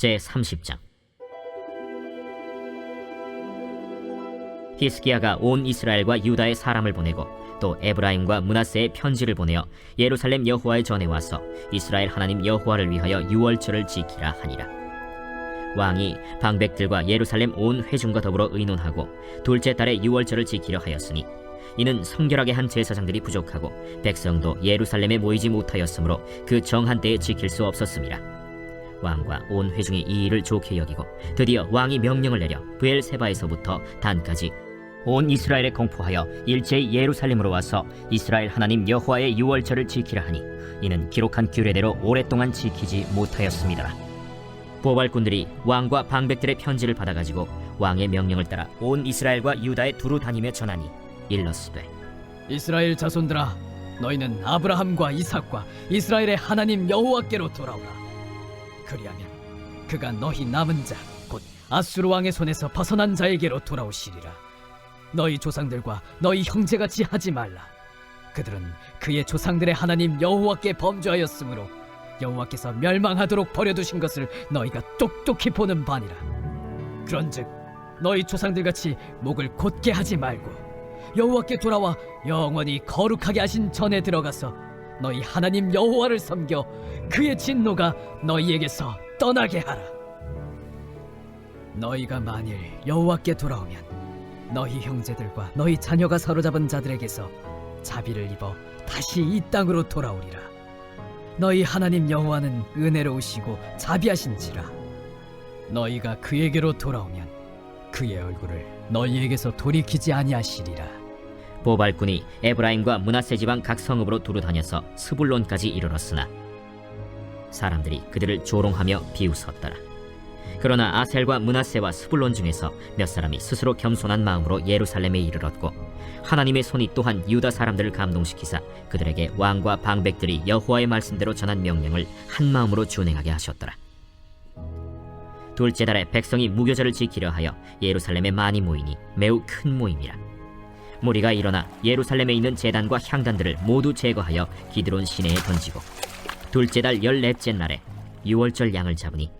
제30장. 히스기야가 온 이스라엘과 유다의 사람을 보내고 또 에브라임과 므낫세의 편지를 보내어 예루살렘 여호와의 전에 와서 이스라엘 하나님 여호와를 위하여 유월절을 지키라 하니라. 왕이 방백들과 예루살렘 온 회중과 더불어 의논하고 둘째 달에 유월절을 지키려 하였으니 이는 성결하게 한 제사장들이 부족하고 백성도 예루살렘에 모이지 못하였으므로 그 정한 때에 지킬 수 없었음이라. 왕과 온 회중이 이 일을 좋게 여기고 드디어 왕이 명령을 내려 브엘세바에서부터 단까지 온 이스라엘에 공포하여 일제히 예루살렘으로 와서 이스라엘 하나님 여호와의 유월절을 지키라 하니 이는 기록한 규례대로 오랫동안 지키지 못하였습니다. 보발꾼들이 왕과 방백들의 편지를 받아가지고 왕의 명령을 따라 온 이스라엘과 유다에 두루 다니며 전하니 일렀으되, 이스라엘 자손들아, 너희는 아브라함과 이삭과 이스라엘의 하나님 여호와께로 돌아오라. 그리하면 그가 너희 남은 자 곧 아수르 왕의 손에서 벗어난 자에게로 돌아오시리라. 너희 조상들과 너희 형제같이 하지 말라. 그들은 그의 조상들의 하나님 여호와께 범죄하였으므로 여호와께서 멸망하도록 버려두신 것을 너희가 똑똑히 보는 바니라. 그런즉 너희 조상들같이 목을 곧게 하지 말고 여호와께 돌아와 영원히 거룩하게 하신 전에 들어가서 너희 하나님 여호와를 섬겨 그의 진노가 너희에게서 떠나게 하라. 너희가 만일 여호와께 돌아오면 너희 형제들과 너희 자녀가 사로잡은 자들에게서 자비를 입어 다시 이 땅으로 돌아오리라. 너희 하나님 여호와는 은혜로우시고 자비하신지라. 너희가 그에게로 돌아오면 그의 얼굴을 너희에게서 돌이키지 아니하시리라. 보발꾼이 에브라임과 므낫세 지방 각 성읍으로 두루 다녀서 스불론까지 이르렀으나 사람들이 그들을 조롱하며 비웃었더라. 그러나 아셀과 므낫세와 스불론 중에서 몇 사람이 스스로 겸손한 마음으로 예루살렘에 이르렀고 하나님의 손이 또한 유다 사람들을 감동시키사 그들에게 왕과 방백들이 여호와의 말씀대로 전한 명령을 한 마음으로 준행하게 하셨더라. 둘째 달에 백성이 무교절을 지키려 하여 예루살렘에 많이 모이니 매우 큰 모임이라. 무리가 일어나 예루살렘에 있는 제단과 향단들을 모두 제거하여 기드론 시내에 던지고 둘째 달 14째 날에 유월절 양을 잡으니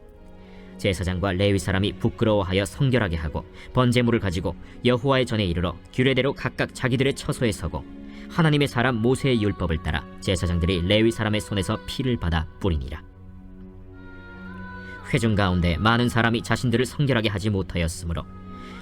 제사장과 레위 사람이 부끄러워하여 성결하게 하고 번제물을 가지고 여호와의 전에 이르러 규례대로 각각 자기들의 처소에 서고 하나님의 사람 모세의 율법을 따라 제사장들이 레위 사람의 손에서 피를 받아 뿌리니라. 회중 가운데 많은 사람이 자신들을 성결하게 하지 못하였으므로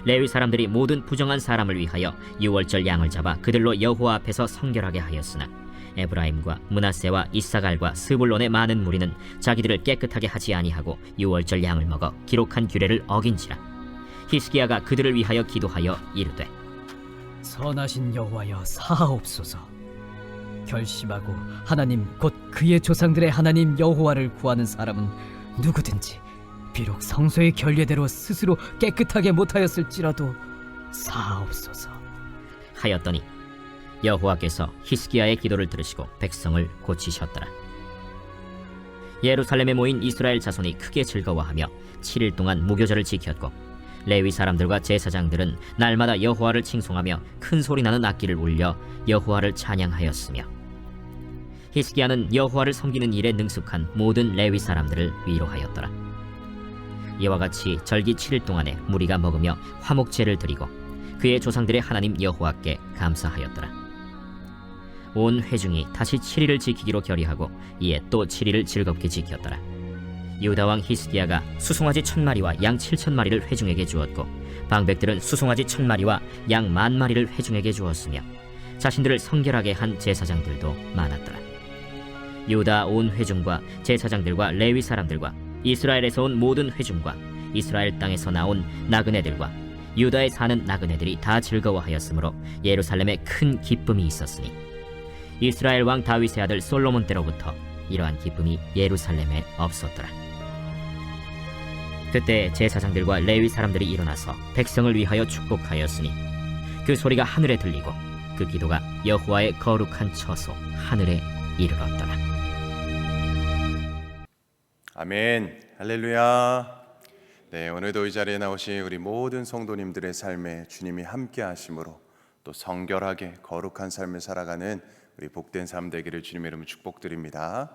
레위 사람들이 모든 부정한 사람을 위하여 유월절 양을 잡아 그들로 여호와 앞에서 성결하게 하였으나 에브라임과 므낫세와 이사갈과 스불론의 많은 무리는 자기들을 깨끗하게 하지 아니하고 유월절 양을 먹어 기록한 규례를 어긴지라. 히스기야가 그들을 위하여 기도하여 이르되, 선하신 여호와여 사하옵소서. 결심하고 하나님 곧 그의 조상들의 하나님 여호와를 구하는 사람은 누구든지 비록 성소의 결례대로 스스로 깨끗하게 못하였을지라도 사하옵소서 하였더니 여호와께서 히스기야의 기도를 들으시고 백성을 고치셨더라. 예루살렘에 모인 이스라엘 자손이 크게 즐거워하며 7일 동안 무교절을 지켰고 레위 사람들과 제사장들은 날마다 여호와를 칭송하며 큰 소리 나는 악기를 울려 여호와를 찬양하였으며 히스기야는 여호와를 섬기는 일에 능숙한 모든 레위 사람들을 위로하였더라. 이와 같이 절기 7일 동안에 무리가 먹으며 화목제를 드리고 그의 조상들의 하나님 여호와께 감사하였더라. 온 회중이 다시 7일을 지키기로 결의하고 이에 또 7일을 즐겁게 지켰더라. 유다왕 히스기야가 수송아지 1000마리와 양 7000마리를 회중에게 주었고 방백들은 수송아지 1000마리와 양 10,000마리를 회중에게 주었으며 자신들을 성결하게 한 제사장들도 많았더라. 유다 온 회중과 제사장들과 레위 사람들과 이스라엘에서 온 모든 회중과 이스라엘 땅에서 나온 나그네들과 유다에 사는 나그네들이 다 즐거워하였으므로 예루살렘에 큰 기쁨이 있었으니 이스라엘 왕 다윗의 아들 솔로몬 때로부터 이러한 기쁨이 예루살렘에 없었더라. 그때 제사장들과 레위 사람들이 일어나서 백성을 위하여 축복하였으니 그 소리가 하늘에 들리고 그 기도가 여호와의 거룩한 처소 하늘에 이르렀더라. 아멘. 할렐루야. 네, 오늘도 이 자리에 나오신 우리 모든 성도님들의 삶에 주님이 함께 하심으로 또 성결하게 거룩한 삶을 살아가는 우리 복된 삶 되기를 주님의 이름으로 축복드립니다.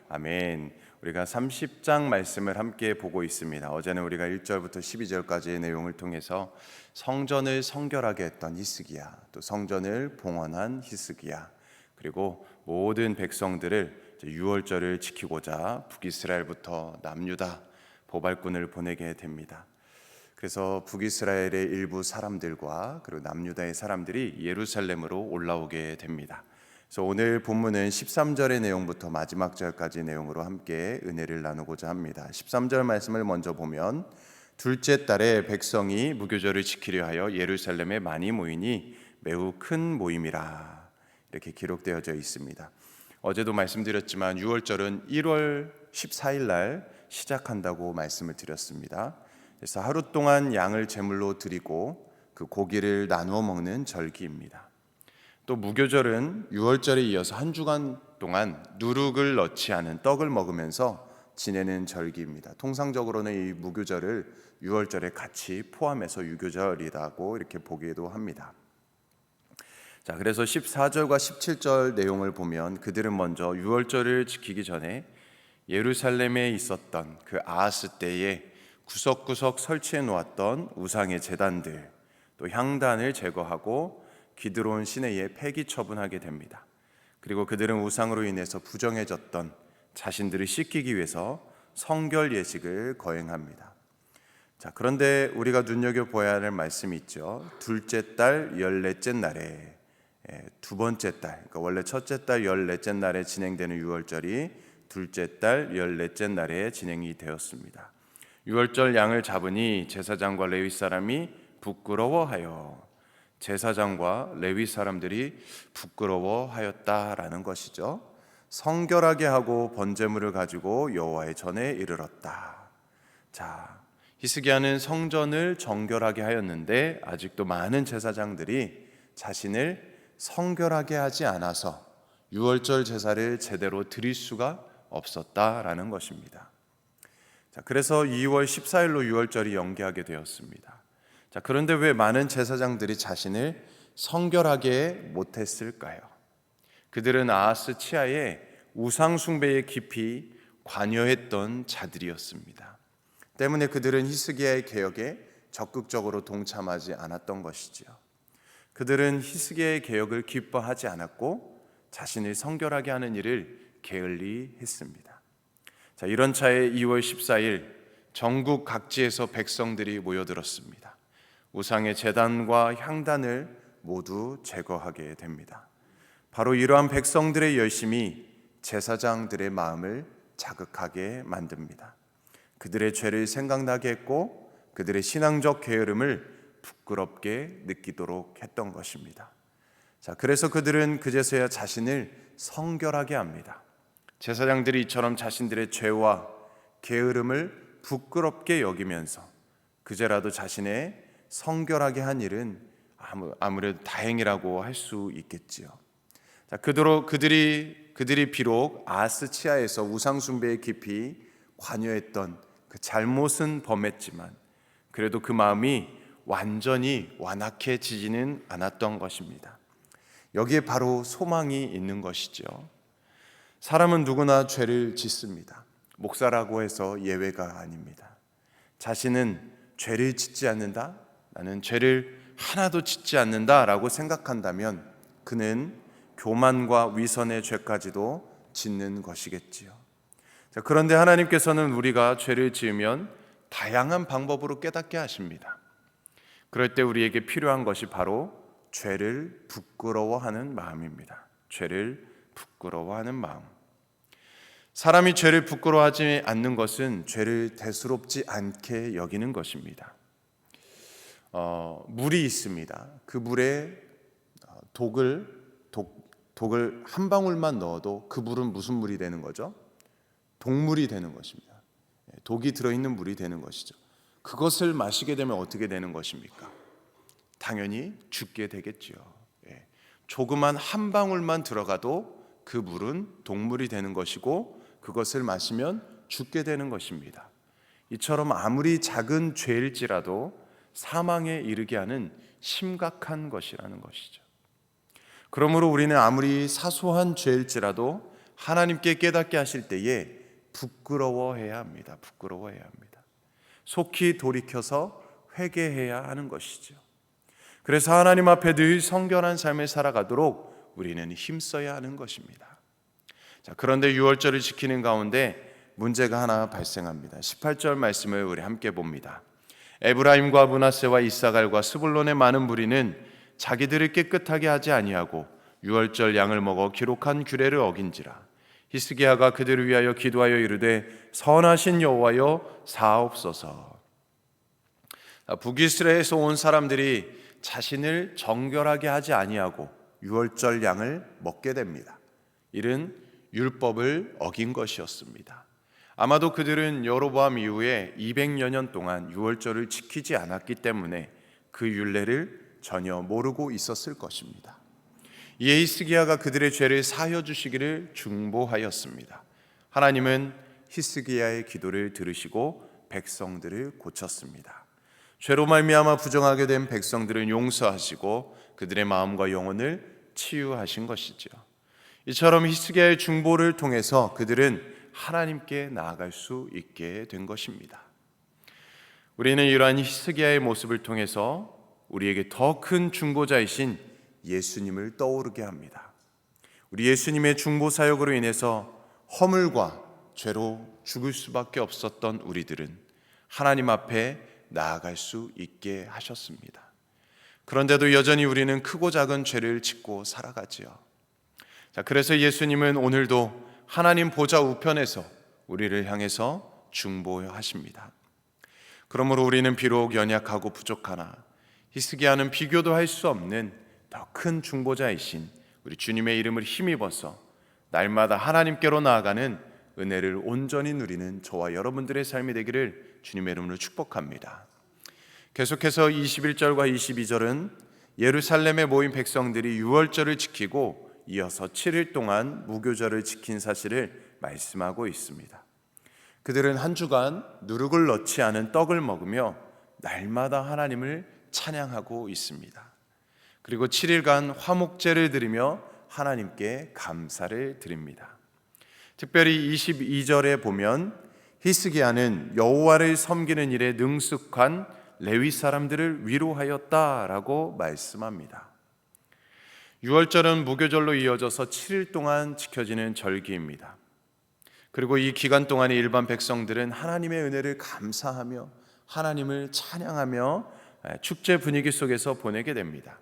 아멘. 우리가 30장 말씀을 함께 보고 있습니다. 어제는 우리가 1절부터 12절까지의 내용을 통해서 성전을 성결하게 했던 히스기야, 또 성전을 봉헌한 히스기야, 그리고 모든 백성들을 유월절을 지키고자 북이스라엘부터 남유다 보발꾼을 보내게 됩니다. 그래서 북이스라엘의 일부 사람들과 그리고 남유다의 사람들이 예루살렘으로 올라오게 됩니다. 그래서 오늘 본문은 13절의 내용부터 마지막 절까지 내용으로 함께 은혜를 나누고자 합니다. 13절 말씀을 먼저 보면 둘째 달에 백성이 무교절을 지키려 하여 예루살렘에 많이 모이니 매우 큰 모임이라, 이렇게 기록되어져 있습니다. 어제도 말씀드렸지만 6월절은 1월 14일 날 시작한다고 말씀을 드렸습니다. 그래서 하루 동안 양을 제물로 드리고 그 고기를 나누어 먹는 절기입니다. 또 무교절은 6월절에 이어서 한 주간 동안 누룩을 넣지 않은 떡을 먹으면서 지내는 절기입니다. 통상적으로는 이 무교절을 6월절에 같이 포함해서 유교절이라고 이렇게 보기도 합니다. 자, 그래서 14절과 17절 내용을 보면 그들은 먼저 6월절을 지키기 전에 예루살렘에 있었던 그 아하스 때에 구석구석 설치해 놓았던 우상의 제단들, 또 향단을 제거하고 기드론 시내에 폐기 처분하게 됩니다. 그리고 그들은 우상으로 인해서 부정해졌던 자신들을 씻기기 위해서 성결 예식을 거행합니다. 자, 그런데 우리가 눈여겨보아야 할 말씀이 있죠. 둘째 달 14째 날에, 두 번째 달, 그러니까 원래 첫째 달 14째 날에 진행되는 유월절이 둘째 달 14째 날에 진행이 되었습니다. 유월절 양을 잡으니 제사장과 레위 사람이 부끄러워하여, 제사장과 레위 사람들이 부끄러워하였다라는 것이죠. 성결하게 하고 번제물을 가지고 여호와의 전에 이르렀다. 자, 히스기야는 성전을 정결하게 하였는데 아직도 많은 제사장들이 자신을 성결하게 하지 않아서 유월절 제사를 제대로 드릴 수가 없었다라는 것입니다. 자, 그래서 2월 14일로 유월절이 연기하게 되었습니다. 자, 그런데 왜 많은 제사장들이 자신을 성결하게 못했을까요? 그들은 아하스 치하에 우상 숭배에 깊이 관여했던 자들이었습니다. 때문에 그들은 히스기야의 개혁에 적극적으로 동참하지 않았던 것이지요. 그들은 히스기야의 개혁을 기뻐하지 않았고 자신을 성결하게 하는 일을 게을리 했습니다. 자, 이런 차에 2월 14일 전국 각지에서 백성들이 모여들었습니다. 우상의 제단과 향단을 모두 제거하게 됩니다. 바로 이러한 백성들의 열심이 제사장들의 마음을 자극하게 만듭니다. 그들의 죄를 생각나게 했고 그들의 신앙적 게으름을 부끄럽게 느끼도록 했던 것입니다. 자, 그래서 그들은 그제서야 자신을 성결하게 합니다. 제사장들이 이처럼 자신들의 죄와 게으름을 부끄럽게 여기면서 그제라도 자신의 성결하게 한 일은 아무래도 다행이라고 할 수 있겠지요. 자, 그들이 비록 아하스 치하에서 우상 숭배에 깊이 관여했던 그 잘못은 범했지만 그래도 그 마음이 완전히 완악해지지는 않았던 것입니다. 여기에 바로 소망이 있는 것이죠. 사람은 누구나 죄를 짓습니다. 목사라고 해서 예외가 아닙니다. 자신은 죄를 짓지 않는다, 나는 죄를 하나도 짓지 않는다라고 생각한다면 그는 교만과 위선의 죄까지도 짓는 것이겠지요. 자, 그런데 하나님께서는 우리가 죄를 지으면 다양한 방법으로 깨닫게 하십니다. 그럴 때 우리에게 필요한 것이 바로 죄를 부끄러워하는 마음입니다. 죄를 부끄러워하는 마음. 사람이 죄를 부끄러워하지 않는 것은 죄를 대수롭지 않게 여기는 것입니다. 물이 있습니다. 그 물에 독을 한 방울만 넣어도 그 물은 무슨 물이 되는 거죠? 독물이 되는 것입니다. 독이 들어있는 물이 되는 것이죠. 그것을 마시게 되면 어떻게 되는 것입니까? 당연히 죽게 되겠지요. 조그만 한 방울만 들어가도 그 물은 독물이 되는 것이고 그것을 마시면 죽게 되는 것입니다. 이처럼 아무리 작은 죄일지라도 사망에 이르게 하는 심각한 것이라는 것이죠. 그러므로 우리는 아무리 사소한 죄일지라도 하나님께 깨닫게 하실 때에 부끄러워해야 합니다. 부끄러워해야 합니다. 속히 돌이켜서 회개해야 하는 것이죠. 그래서 하나님 앞에 늘 성결한 삶을 살아가도록 우리는 힘써야 하는 것입니다. 자, 그런데 유월절을 지키는 가운데 문제가 하나 발생합니다. 18절 말씀을 우리 함께 봅니다. 에브라임과 므낫세와 이사갈과 스불론의 많은 무리는 자기들을 깨끗하게 하지 아니하고 유월절 양을 먹어 기록한 규례를 어긴지라. 히스기야가 그들을 위하여 기도하여 이르되 선하신 여호와여 사옵소서. 북이스라엘에서 온 사람들이 자신을 정결하게 하지 아니하고 유월절 양을 먹게 됩니다. 이는 율법을 어긴 것이었습니다. 아마도 그들은 여로보암 이후에 200여 년 동안 유월절을 지키지 않았기 때문에 그 율례를 전혀 모르고 있었을 것입니다. 이에 히스기야가 그들의 죄를 사하여 주시기를 중보하였습니다. 하나님은 히스기야의 기도를 들으시고 백성들을 고쳤습니다. 죄로 말미암아 부정하게 된 백성들을 용서하시고 그들의 마음과 영혼을 치유하신 것이죠. 이처럼 히스기야의 중보를 통해서 그들은 하나님께 나아갈 수 있게 된 것입니다. 우리는 이러한 히스기야의 모습을 통해서 우리에게 더 큰 중보자이신 예수님을 떠오르게 합니다. 우리 예수님의 중보 사역으로 인해서 허물과 죄로 죽을 수밖에 없었던 우리들은 하나님 앞에 나아갈 수 있게 하셨습니다. 그런데도 여전히 우리는 크고 작은 죄를 짓고 살아가지요. 자, 그래서 예수님은 오늘도 하나님 보좌 우편에서 우리를 향해서 중보하십니다. 그러므로 우리는 비록 연약하고 부족하나 히스기야는 비교도 할 수 없는 더 큰 중보자이신 우리 주님의 이름을 힘입어서 날마다 하나님께로 나아가는 은혜를 온전히 누리는 저와 여러분들의 삶이 되기를 주님의 이름으로 축복합니다. 계속해서 21절과 22절은 예루살렘에 모인 백성들이 유월절을 지키고 이어서 7일 동안 무교절을 지킨 사실을 말씀하고 있습니다. 그들은 한 주간 누룩을 넣지 않은 떡을 먹으며 날마다 하나님을 찬양하고 있습니다. 그리고 7일간 화목제를 드리며 하나님께 감사를 드립니다. 특별히 22절에 보면 히스기야는 여호와를 섬기는 일에 능숙한 레위 사람들을 위로하였다라고 말씀합니다. 유월절은 무교절로 이어져서 7일 동안 지켜지는 절기입니다. 그리고 이 기간 동안에 일반 백성들은 하나님의 은혜를 감사하며 하나님을 찬양하며 축제 분위기 속에서 보내게 됩니다.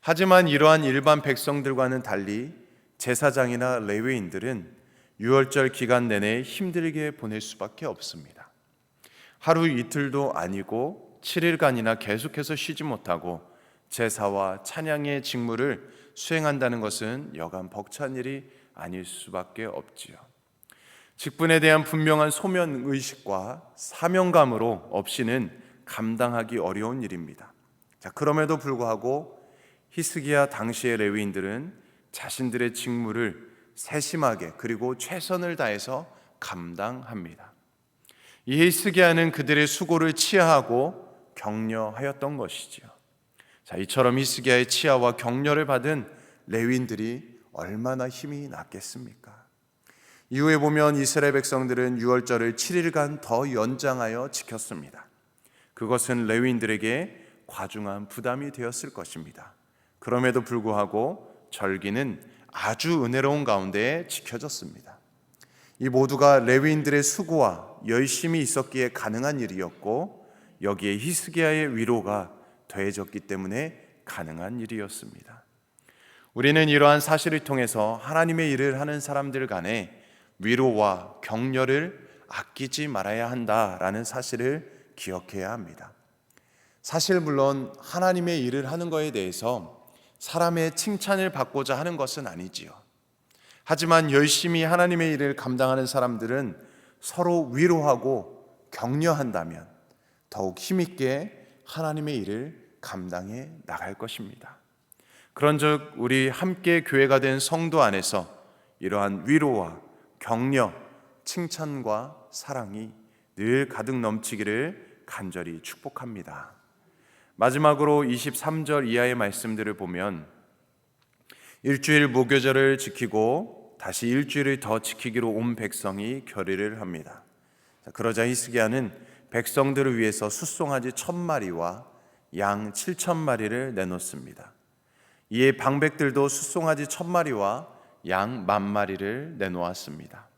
하지만 이러한 일반 백성들과는 달리 제사장이나 레위인들은 유월절 기간 내내 힘들게 보낼 수밖에 없습니다. 하루 이틀도 아니고 7일간이나 계속해서 쉬지 못하고 제사와 찬양의 직무를 수행한다는 것은 여간 벅찬 일이 아닐 수밖에 없지요. 직분에 대한 분명한 소명의식과 사명감으로 없이는 감당하기 어려운 일입니다. 자, 그럼에도 불구하고 히스기야 당시의 레위인들은 자신들의 직무를 세심하게 그리고 최선을 다해서 감당합니다. 이 히스기야는 그들의 수고를 치하하고 격려하였던 것이지요. 자, 이처럼 히스기야의 치하와 격려를 받은 레위인들이 얼마나 힘이 났겠습니까? 이후에 보면 이스라엘 백성들은 유월절을 7일간 더 연장하여 지켰습니다. 그것은 레위인들에게 과중한 부담이 되었을 것입니다. 그럼에도 불구하고 절기는 아주 은혜로운 가운데 지켜졌습니다. 이 모두가 레위인들의 수고와 열심이 있었기에 가능한 일이었고 여기에 히스기야의 위로가 더해졌기 때문에 가능한 일이었습니다. 우리는 이러한 사실을 통해서 하나님의 일을 하는 사람들 간에 위로와 격려를 아끼지 말아야 한다라는 사실을 기억해야 합니다. 사실 물론 하나님의 일을 하는 것에 대해서 사람의 칭찬을 받고자 하는 것은 아니지요. 하지만 열심히 하나님의 일을 감당하는 사람들은 서로 위로하고 격려한다면 더욱 힘있게 하나님의 일을 감당해 나갈 것입니다. 그런즉 우리 함께 교회가 된 성도 안에서 이러한 위로와 격려, 칭찬과 사랑이 늘 가득 넘치기를 간절히 축복합니다. 마지막으로 23절 이하의 말씀들을 보면 일주일 무교절을 지키고 다시 일주일을 더 지키기로 온 백성이 결의를 합니다. 그러자 히스기야는 백성들을 위해서 숫송아지 1000마리와 양 7000마리를 내놓습니다. 이에 방백들도 숫송아지 1000마리와 양 10,000마리를 내놓았습니다.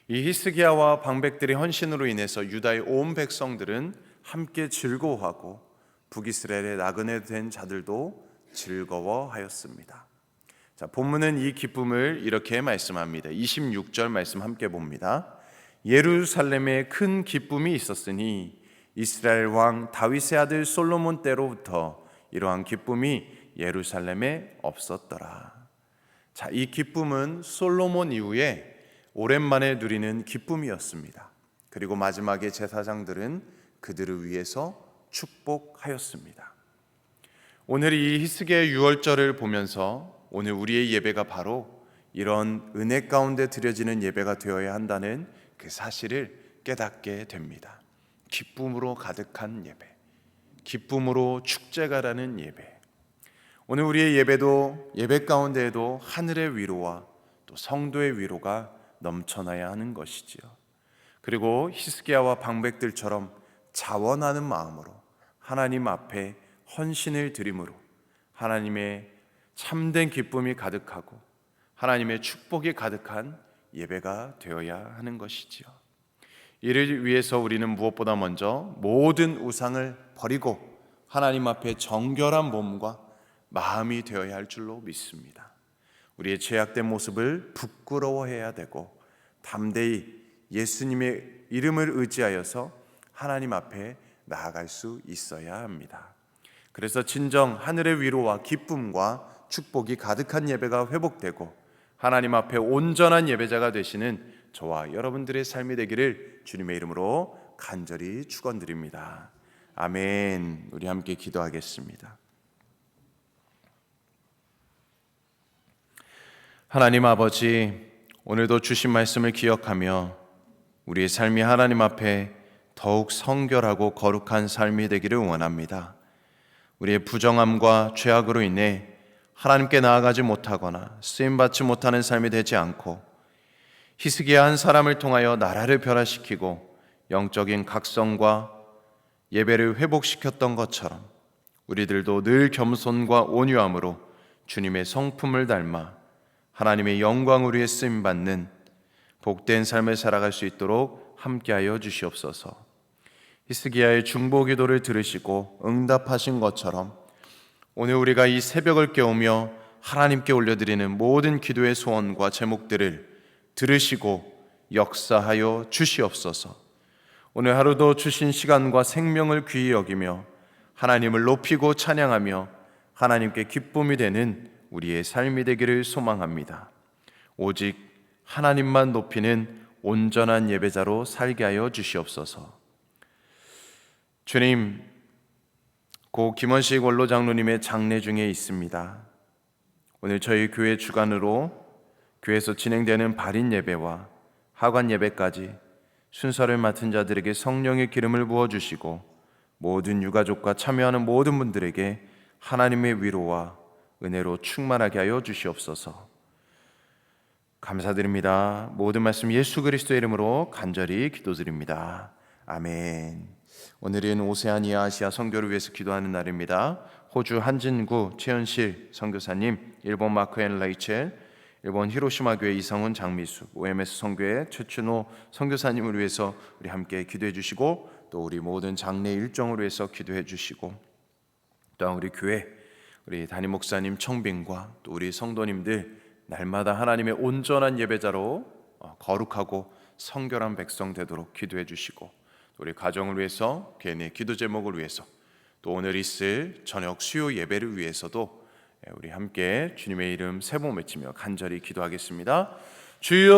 이 히스기야와 방백들의 헌신으로 인해서 유다의 온 백성들은 함께 즐거워하고 북이스라엘의 나그네 된 자들도 즐거워하였습니다. 자, 본문은 이 기쁨을 이렇게 말씀합니다. 26절 말씀 함께 봅니다. 예루살렘에 큰 기쁨이 있었으니 이스라엘 왕 다윗의 아들 솔로몬 때로부터 이러한 기쁨이 예루살렘에 없었더라. 자, 이 기쁨은 솔로몬 이후에 오랜만에 누리는 기쁨이었습니다. 그리고 마지막에 제사장들은 그들을 위해서 축복하였습니다. 오늘 이 히스기야의 유월절을 보면서 오늘 우리의 예배가 바로 이런 은혜 가운데 드려지는 예배가 되어야 한다는 그 사실을 깨닫게 됩니다. 기쁨으로 가득한 예배, 기쁨으로 축제가라는 예배. 오늘 우리의 예배도 예배 가운데에도 하늘의 위로와 또 성도의 위로가 넘쳐나야 하는 것이지요. 그리고 히스기야와 방백들처럼 자원하는 마음으로 하나님 앞에 헌신을 드림으로 하나님의 참된 기쁨이 가득하고 하나님의 축복이 가득한 예배가 되어야 하는 것이지요. 이를 위해서 우리는 무엇보다 먼저 모든 우상을 버리고 하나님 앞에 정결한 몸과 마음이 되어야 할 줄로 믿습니다. 우리의 죄악된 모습을 부끄러워해야 되고 담대히 예수님의 이름을 의지하여서 하나님 앞에 나아갈 수 있어야 합니다. 그래서 진정 하늘의 위로와 기쁨과 축복이 가득한 예배가 회복되고 하나님 앞에 온전한 예배자가 되시는 저와 여러분들의 삶이 되기를 주님의 이름으로 간절히 축원드립니다. 아멘. 우리 함께 기도하겠습니다. 하나님 아버지, 오늘도 주신 말씀을 기억하며 우리의 삶이 하나님 앞에 더욱 성결하고 거룩한 삶이 되기를 원합니다. 우리의 부정함과 죄악으로 인해 하나님께 나아가지 못하거나 쓰임받지 못하는 삶이 되지 않고 히스기야 한 사람을 통하여 나라를 변화시키고 영적인 각성과 예배를 회복시켰던 것처럼 우리들도 늘 겸손과 온유함으로 주님의 성품을 닮아 하나님의 영광을 위해 쓰임받는 복된 삶을 살아갈 수 있도록 함께하여 주시옵소서. 히스기야의 중보기도를 들으시고 응답하신 것처럼 오늘 우리가 이 새벽을 깨우며 하나님께 올려드리는 모든 기도의 소원과 제목들을 들으시고 역사하여 주시옵소서. 오늘 하루도 주신 시간과 생명을 귀히 여기며 하나님을 높이고 찬양하며 하나님께 기쁨이 되는 우리의 삶이 되기를 소망합니다. 오직 하나님만 높이는 온전한 예배자로 살게 하여 주시옵소서. 주님, 고 김원식 원로 장로님의 장례 중에 있습니다. 오늘 저희 교회 주관으로 교회에서 진행되는 발인 예배와 하관 예배까지 순서를 맡은 자들에게 성령의 기름을 부어주시고 모든 유가족과 참여하는 모든 분들에게 하나님의 위로와 은혜로 충만하게 하여 주시옵소서. 감사드립니다. 모든 말씀 예수 그리스도의 이름으로 간절히 기도드립니다. 아멘. 오늘은 오세아니아 아시아 선교를 위해서 기도하는 날입니다. 호주 한진구 최현실 선교사님, 일본 마크앤 레이첼, 일본 히로시마 교회 이성훈 장미수, OMS 선교회 최춘호 선교사님을 위해서 우리 함께 기도해 주시고 또 우리 모든 장례 일정을 위해서 기도해 주시고 또한 우리 교회 우리 담임 목사님 청빙과 또 우리 성도님들 날마다 하나님의 온전한 예배자로 거룩하고 성결한 백성 되도록 기도해 주시고 우리 가정을 위해서 개인의 기도 제목을 위해서 또 오늘 있을 저녁 수요 예배를 위해서도 우리 함께 주님의 이름 세 번 외치며 간절히 기도하겠습니다. 주여